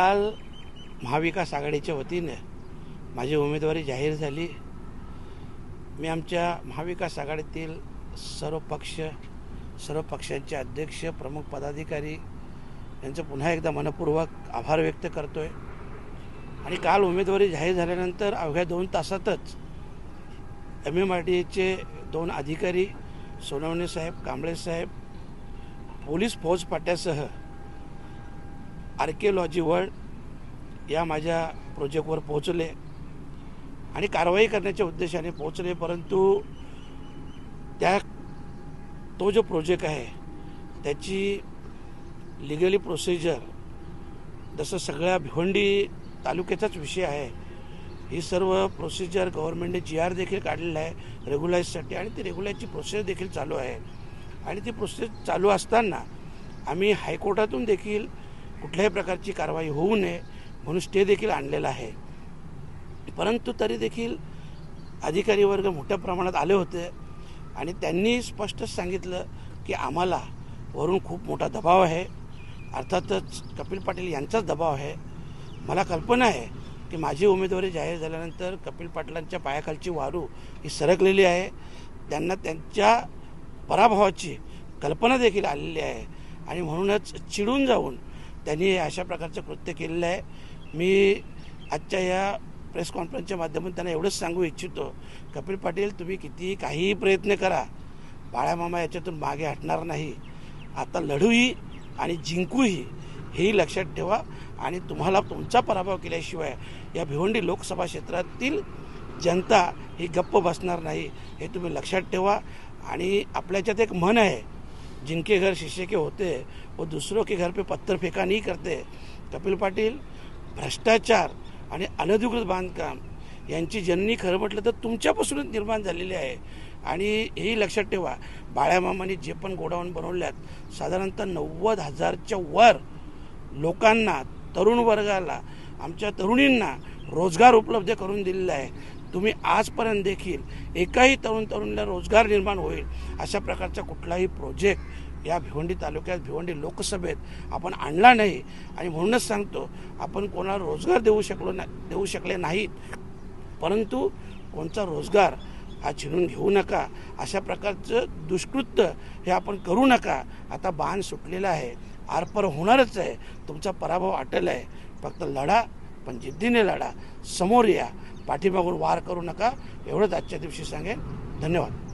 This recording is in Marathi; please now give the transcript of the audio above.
काल महाविकास आघाडीच्या वतीने माझी उमेदवारी जाहीर झाली। मी आमच्या महाविकास आघाडीतील सर्व पक्षांचे अध्यक्ष, प्रमुख पदाधिकारी यांचं पुन्हा एकदा मनपूर्वक आभार व्यक्त करतोय। आणि काल उमेदवारी जाहीर झाल्यानंतर अवघ्या 2 तासातच MMRDAचे 2 अधिकारी सोनवणे साहेब, कांबळे साहेब, पोलीस फौजफाट्यासह आर्किओलॉजी वर्ल्ड या माझ्या प्रोजेक्टवर पोहोचले आणि कारवाई करण्याच्या उद्देशाने पोहोचले। परंतु तो जो प्रोजेक्ट आहे त्याची लिगली प्रोसिजर, जसं सगळ्या भिवंडी तालुक्याचाच विषय आहे, ही सर्व प्रोसिजर गव्हर्नमेंटने GR देखील काढलेला आहे रेग्युलाइजसाठी, आणि ती रेग्युलाइजची प्रोसेस देखील चालू आहे। आणि ती प्रोसेस चालू असताना आम्ही हायकोर्टातून देखील कुठल्याही प्रकारची कारवाई होऊ नये म्हणून स्टे देखील आणलेला आहे। परंतु तरी देखील अधिकारी वर्ग मोठ्या प्रमाणात आले होते आणि त्यांनी स्पष्ट सांगितलं की आम्हाला वरून खूप मोठा दबाव आहे, अर्थातच कपिल पाटील यांचाच दबाव आहे। मला कल्पना आहे की माझी उमेदवारी जाहीर झाल्यानंतर कपिल पाटलांच्या पायाखालची वारू ही सरकलेली आहे, त्यांना त्यांच्या पराभवाची कल्पना देखील आलेली आहे आणि म्हणूनच चिडून जाऊन त्यांनी अशा प्रकारचं कृत्य केलेलं आहे। मी आजच्या या प्रेस कॉन्फरन्सच्या माध्यमातून त्यांना एवढंच सांगू इच्छितो, कपिल पाटील तुम्ही कितीही काहीही प्रयत्न करा, बाळामामा याच्यातून मागे हटणार नाही। आता लढूही आणि जिंकूही हेही लक्षात ठेवा आणि तुम्हाला तुमचा पराभव केल्याशिवाय या भिवंडी लोकसभा क्षेत्रातील जनता ही गप्प बसणार नाही, हे तुम्ही लक्षात ठेवा। आणि आपल्याच्यात एक म्हण आहे, जिनके घर शीशे के होते वो दूसरों के घर पे पत्थर फेंका नहीं करते। कपिल पाटील, भ्रष्टाचार आणि अनधिकृत बांधकाम यांची जननी खरं म्हटलं तर तुमच्यापासूनच निर्माण झालेली आहे। आणि हेही लक्षात ठेवा, बाळामामांनी जे पण गोडाऊन बनवल्यात साधारणतः 90,000च्या वर लोकांना, तरुण वर्गाला, आमच्या तरुणींना रोजगार उपलब्ध करून दिलेला आहे। तुम्ही आजपर्यंत देखील एकाही तरुणीला रोजगार निर्माण होईल अशा प्रकारचा कुठलाही प्रोजेक्ट या भिवंडी तालुक्यात, भिवंडी लोकसभेत आपण आणला नाही। आणि म्हणूनच सांगतो, आपण कोणाला रोजगार देऊ शकले नाहीत, परंतु कोणता रोजगार हा छिनून घेऊ नका, अशा प्रकारचं दुष्कृत्य हे आपण करू नका। आता बाण सुटलेला आहे, आरपार होणारच आहे, तुमचा पराभव अटल आहे। फक्त लढा, पण जिद्दीने लढा, समोर या, पाठीमागून वार करू नका, एवढंच आजच्या दिवशी सांगेन। धन्यवाद।